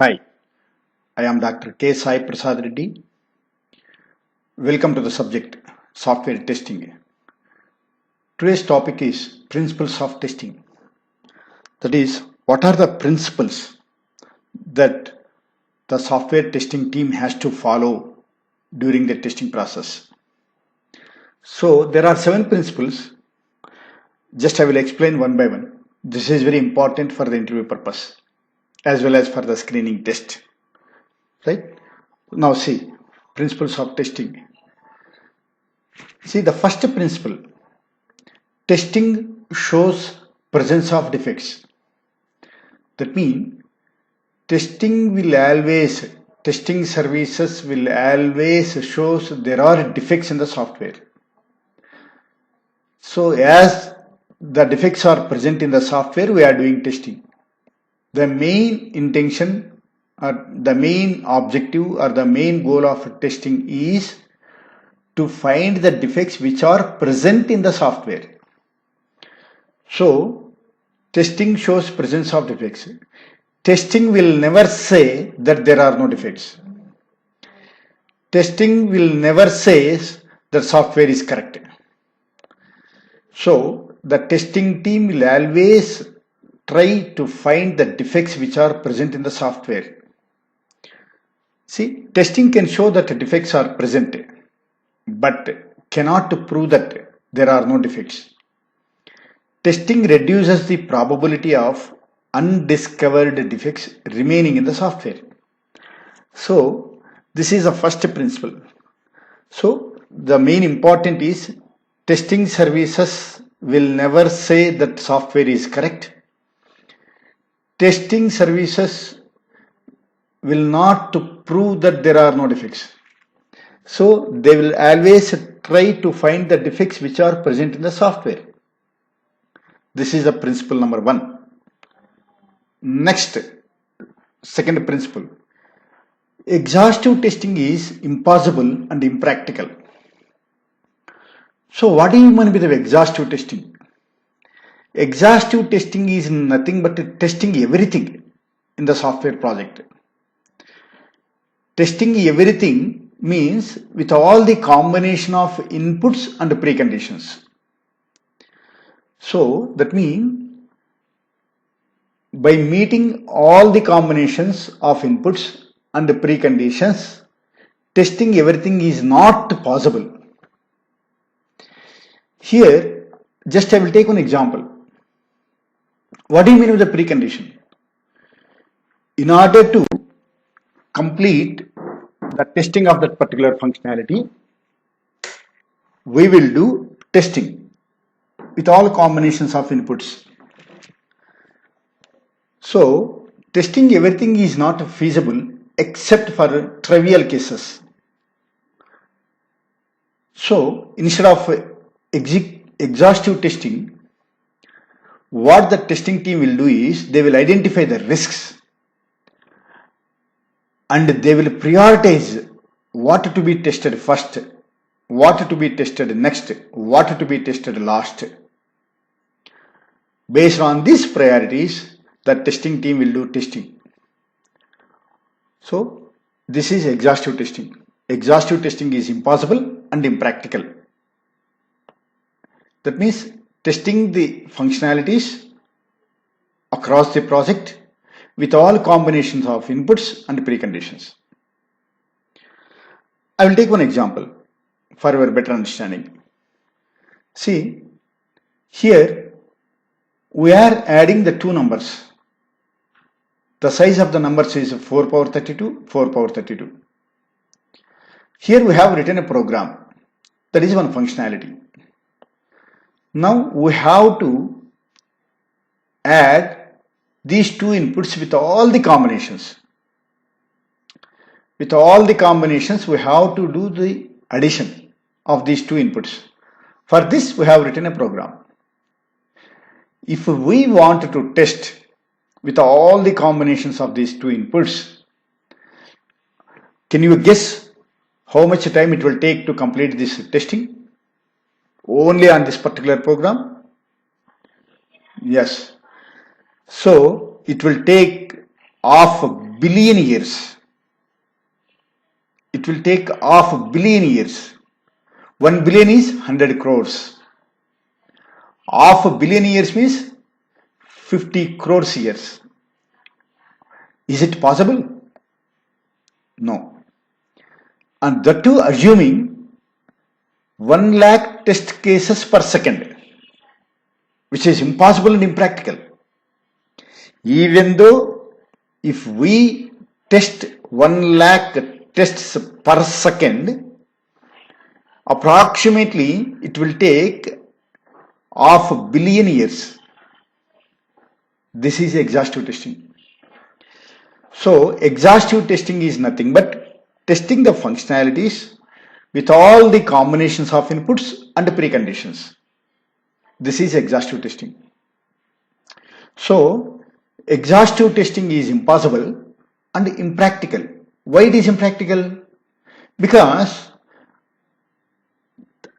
Hi, I am Dr. K. Sai Prasad Reddy. Welcome to the subject software testing. Today's topic is principles of testing. That is, what are the principles that the software testing team has to follow during the testing process? So, there are 7 principles. Just I will explain one by one. This is very important for the interview purpose as well as for the screening test. Right? Now see, principles of testing. See, the first principle, testing shows presence of defects. That means testing services will always shows there are defects in the software. So as the defects are present in the software, we are doing testing. The main intention or the main objective or the main goal of testing is to find the defects which are present in the software. So, testing shows presence of defects. Testing will never say that there are no defects. Testing will never say that software is correct. So, the testing team will always try to find the defects which are present in the software. See, testing can show that defects are present, but cannot prove that there are no defects. Testing reduces the probability of undiscovered defects remaining in the software. So, this is the first principle. So, the main important is testing services will never say that software is correct. Testing services will not prove that there are no defects. So, they will always try to find the defects which are present in the software. This is the principle number 1. Next, second principle. Exhaustive testing is impossible and impractical. So, what do you mean by the exhaustive testing? Exhaustive testing is nothing but testing everything in the software project. Testing everything means with all the combination of inputs and preconditions. So that means by meeting all the combinations of inputs and preconditions, testing everything is not possible. Here, just I will take one example. What do you mean with the precondition? In order to complete the testing of that particular functionality, we will do testing with all combinations of inputs. So, testing everything is not feasible except for trivial cases. So, instead of exhaustive testing, what the testing team will do is they will identify the risks and they will prioritize what to be tested first, what to be tested next, what to be tested last. Based on these priorities, the testing team will do testing. So, this is exhaustive testing. Exhaustive testing is impossible and impractical. That means testing the functionalities across the project with all combinations of inputs and preconditions. I will take one example for your better understanding. See, here we are adding the two numbers. The size of the numbers is 4 power 32, 4 power 32. Here we have written a program. That is one functionality. Now we have to add these two inputs with all the combinations. With all the combinations, we have to do the addition of these two inputs. For this, we have written a program. If we want to test with all the combinations of these two inputs, can you guess how much time it will take to complete this testing? Only on this particular program? Yes. So, it will take half a billion years. It will take half a billion years. 1 billion is 100 crores. Half a billion years means 50 crores years. Is it possible? No. And that too assuming 1 lakh test cases per second, which is impossible and impractical. Even though if we test 1 lakh tests per second, approximately it will take half a billion years. This is exhaustive testing. So exhaustive testing is nothing but testing the functionalities with all the combinations of inputs and preconditions. This is exhaustive testing. So exhaustive testing is impossible and impractical. Why it is impractical? Because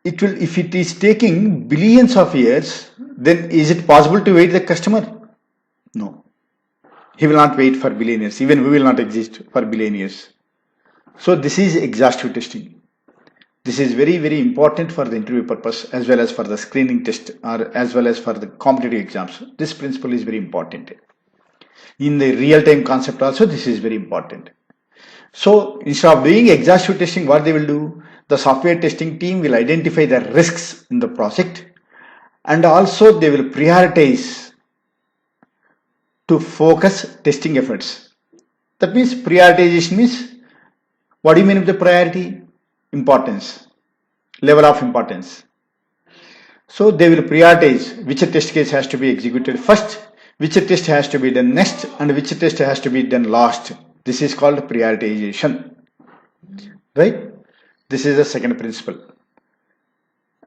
if it is taking billions of years, then is it possible to wait the customer? No. He will not wait for billion years. Even we will not exist for billion years. So this is exhaustive testing. This is very, very important for the interview purpose as well as for the screening test or as well as for the competitive exams. This principle is very important. In the real-time concept also, this is very important. So instead of doing exhaustive testing, what they will do? The software testing team will identify the risks in the project and also they will prioritize to focus testing efforts. That means prioritization means, what do you mean with the priority? Importance, level of importance. So they will prioritize which test case has to be executed first, which test has to be done next, and which test has to be done last. This is called prioritization, right? This is the second principle.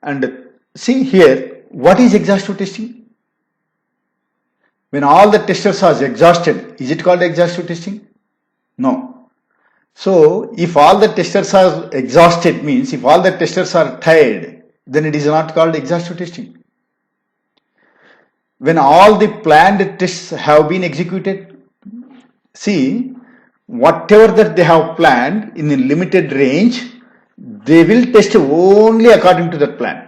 And see here, what is exhaustive testing? When all the testers are exhausted, is it called exhaustive testing? No. So if all the testers are exhausted means if all the testers are tired, then it is not called exhaustive testing. When all the planned tests have been executed, see, whatever that they have planned in a limited range, they will test only according to that plan.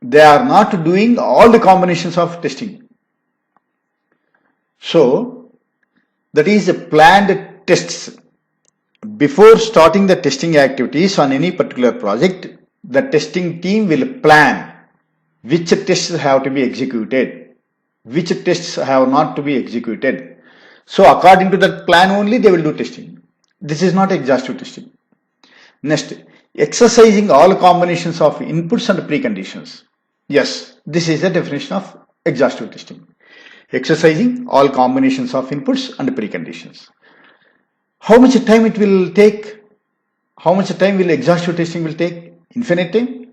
They are not doing all the combinations of testing. So that is a planned tests. Before starting the testing activities on any particular project, the testing team will plan which tests have to be executed, which tests have not to be executed. So according to that plan only they will do testing. This is not exhaustive testing. Next, exercising all combinations of inputs and preconditions. Yes, this is the definition of exhaustive testing. Exercising all combinations of inputs and preconditions. How much time it will take? How much time will exhaustive testing will take? Infinite time?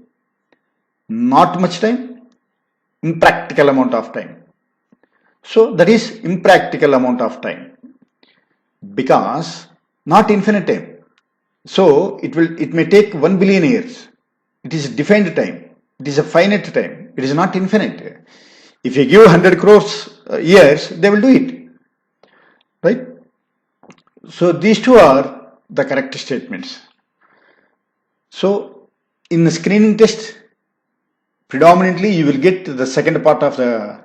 Not much time? Impractical amount of time. So that is impractical amount of time because not infinite time. So it may take 1 billion years. It is defined time. It is a finite time. It is not infinite. If you give 100 crores years, they will do it, right? So these two are the correct statements. So in the screening test, predominantly you will get the second part of the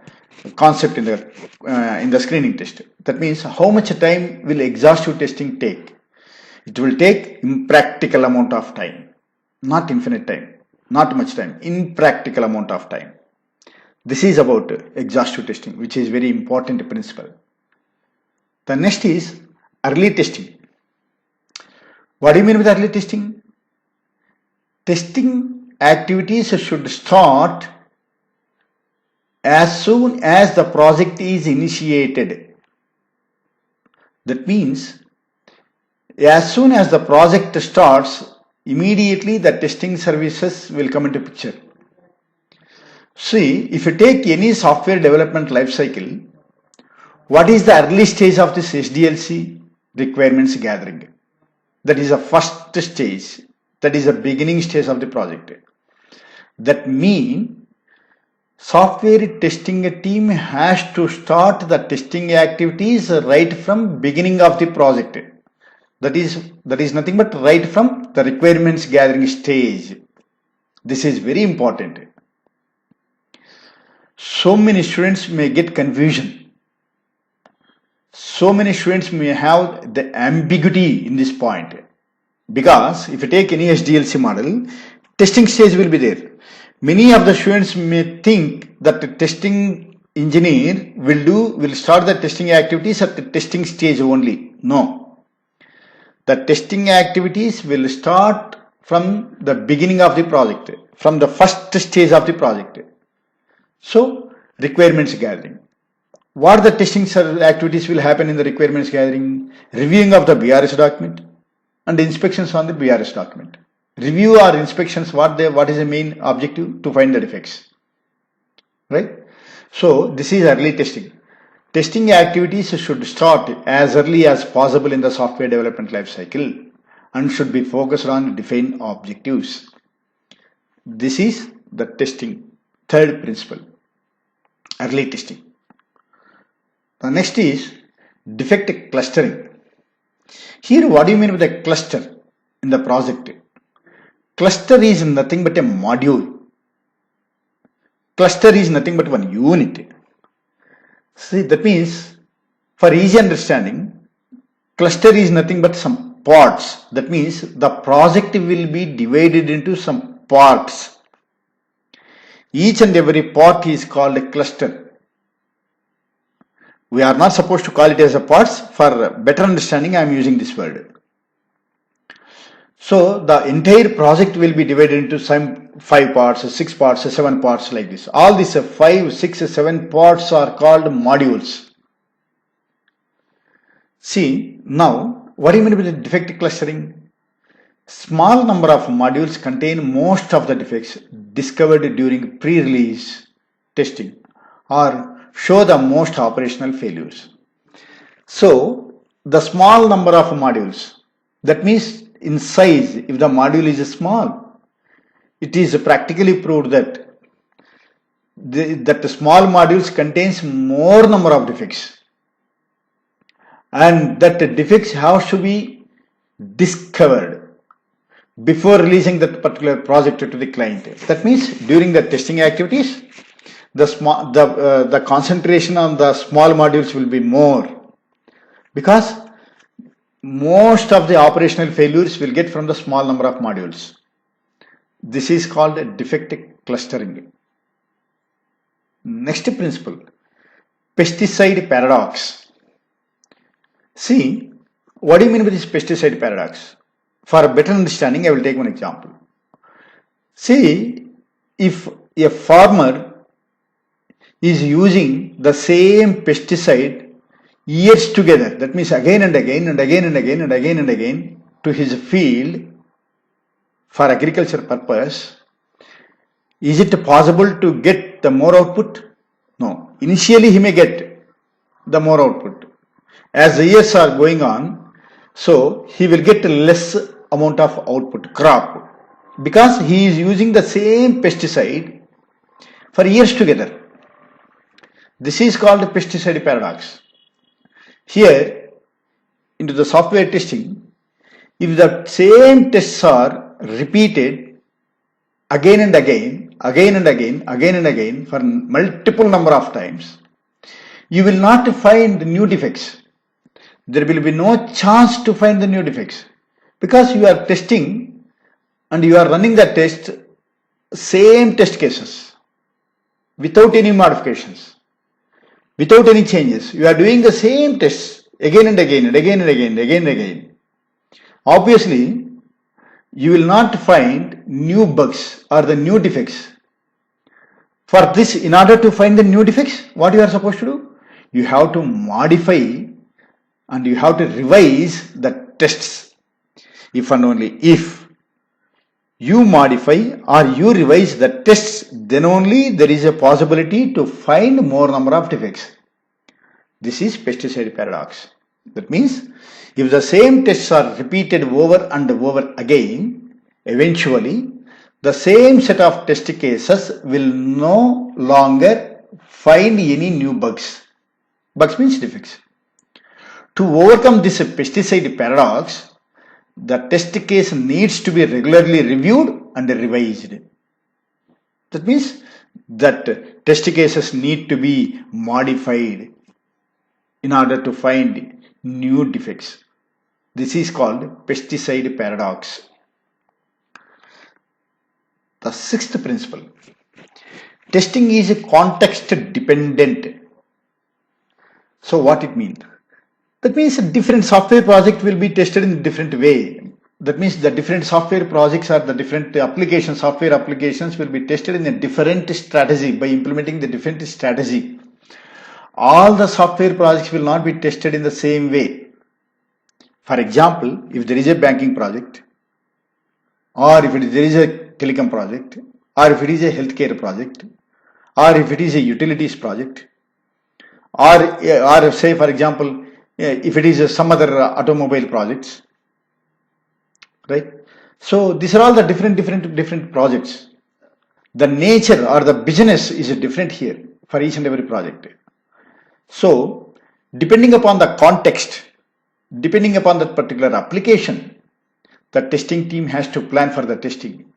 concept in the screening test. That means how much time will exhaustive testing take? It will take impractical amount of time, not infinite time, not much time, impractical amount of time. This is about exhaustive testing, which is very important principle. The next is early testing. What do you mean with early testing? Testing activities should start as soon as the project is initiated. That means as soon as the project starts, immediately the testing services will come into picture. See, if you take any software development life cycle, what is the early stage of this SDLC? Requirements gathering. That is the first stage. That is the beginning stage of the project. That means software testing team has to start the testing activities right from beginning of the project. That is nothing but right from the requirements gathering stage. This is very important. So many students may get confusion. So many students may have the ambiguity in this point. Because if you take any SDLC model, testing stage will be there. Many of the students may think that the testing engineer will start the testing activities at the testing stage only. No. The testing activities will start from the beginning of the project, from the first stage of the project. So, requirements gathering. What the testing activities will happen in the requirements gathering? Reviewing of the BRS document and inspections on the BRS document. Review or inspections, what is the main objective? To find the defects, right? So this is early testing. Testing activities should start as early as possible in the software development life cycle and should be focused on defined objectives. This is the testing, third principle, early testing. The next is defect clustering. Here, what do you mean by the cluster in the project? Cluster is nothing but a module. Cluster is nothing but one unit. See, that means for easy understanding, cluster is nothing but some parts. That means the project will be divided into some parts. Each and every part is called a cluster. We are not supposed to call it as a parts. For better understanding, I am using this word. So the entire project will be divided into some 5 parts, 6 parts, 7 parts like this. All these 5, 6, 7 parts are called modules. See, now what do you mean by the defect clustering? Small number of modules contain most of the defects discovered during pre-release testing or show the most operational failures. So the small number of modules, that means in size, if the module is small, it is practically proved that the small modules contains more number of defects, and that the defects have to be discovered before releasing that particular project to the client. That means during the testing activities, the concentration on the small modules will be more, because most of the operational failures will get from the small number of modules. This is called defect clustering. Next principle, pesticide paradox. See, what do you mean by this pesticide paradox? For a better understanding, I will take one example. See, if a farmer is using the same pesticide years together, that means again and again and again and again and again and again to his field for agriculture purpose, is it possible to get the more output? No. Initially he may get the more output. As the years are going on, so he will get less amount of output, crop, because he is using the same pesticide for years together. This is called the pesticide paradox. Here, into the software testing, if the same tests are repeated again and again, again and again, again and again for multiple number of times, you will not find new defects. There will be no chance to find the new defects, because you are testing and you are running the test, same test cases without any modifications, without any changes. You are doing the same tests again and again and again and again and again and again. Obviously, you will not find new bugs or the new defects. For this, in order to find the new defects, what you are supposed to do? You have to modify and you have to revise the tests. If and only if you modify or you revise the tests, then only there is a possibility to find more number of defects. This is pesticide paradox. That means if the same tests are repeated over and over again, eventually the same set of test cases will no longer find any new bugs. Bugs means defects. To overcome this pesticide paradox, the test case needs to be regularly reviewed and revised. That means that test cases need to be modified in order to find new defects. This is called pesticide paradox. The sixth principle, testing is context dependent. So what it means? That means a different software project will be tested in a different way. That means the different software projects or the different applications, software applications will be tested in a different strategy by implementing the different strategy. All the software projects will not be tested in the same way. For example, if there is a banking project, or if there is a telecom project, or if it is a healthcare project, or if it is a utilities project, or say for example, if it is some other automobile projects, right? So these are all the different projects. The nature or the business is different here for each and every project. So depending upon the context, depending upon that particular application, the testing team has to plan for the testing.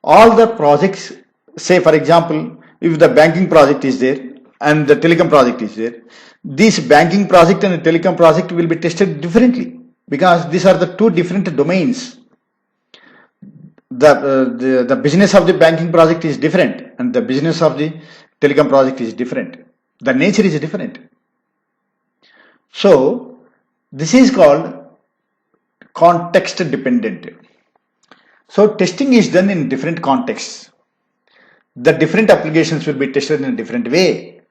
All the projects, say for example, if the banking project is there and the telecom project is there, this banking project and the telecom project will be tested differently because these are the two different domains. The business of the banking project is different and the business of the telecom project is different. The nature is different. So this is called context dependent. So testing is done in different contexts. The different applications will be tested in a different way.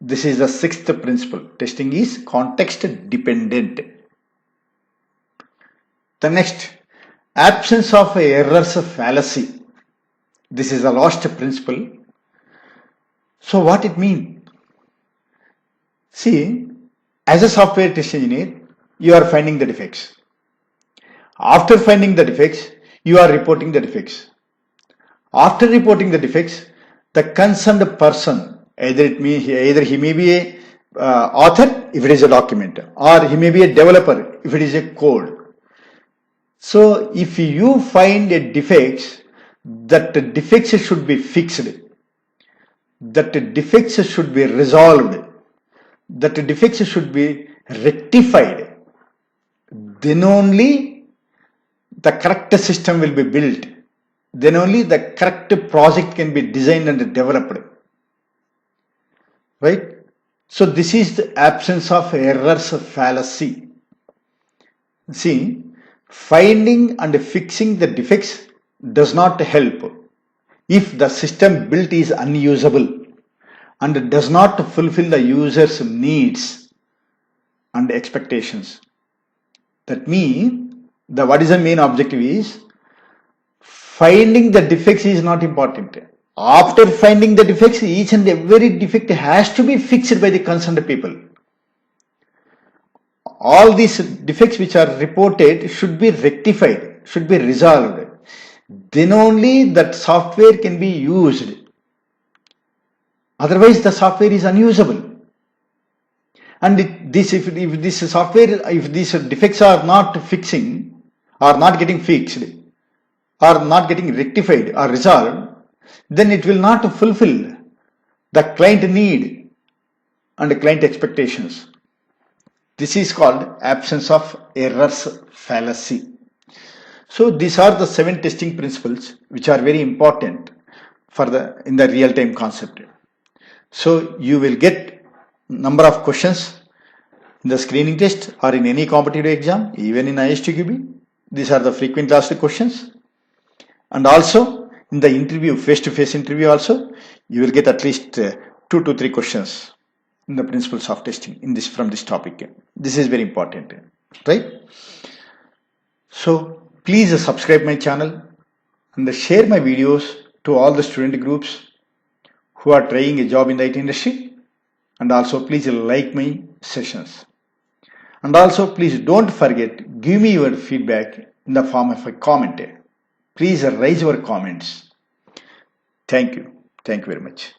This is the sixth principle. Testing is context dependent. The next, absence of errors fallacy. This is the last principle. So what it means? See, as a software test engineer, you are finding the defects. After finding the defects, you are reporting the defects. After reporting the defects, the concerned person, either he may be a author if it is a document, or he may be a developer if it is a code. So if you find a defects, that the defects should be fixed, that the defects should be resolved, that the defects should be rectified, then only the correct system will be built. Then only the correct project can be designed and developed. Right? So this is the absence of errors fallacy. See, finding and fixing the defects does not help if the system built is unusable and does not fulfill the user's needs and expectations. That means what is the main objective is finding the defects is not important. After finding the defects, each and every defect has to be fixed by the concerned people. All these defects which are reported should be rectified, should be resolved. Then only that software can be used. Otherwise, the software is unusable. And if these defects are not fixing, or not getting fixed, or not getting rectified or resolved, then it will not fulfill the client need and client expectations. This is called absence of errors fallacy. So these are the 7 testing principles which are very important for in the real-time concept. So you will get number of questions in the screening test or in any competitive exam, even in ISTQB. These are the frequent asked questions. And also in the interview, face-to-face interview also, you will get at least 2 to 3 questions in the principles of testing from this topic. This is very important, right? So please subscribe my channel and share my videos to all the student groups who are trying a job in the IT industry, and also please like my sessions. And also please don't forget, give me your feedback in the form of a comment. Please raise your comments. Thank you. Thank you very much.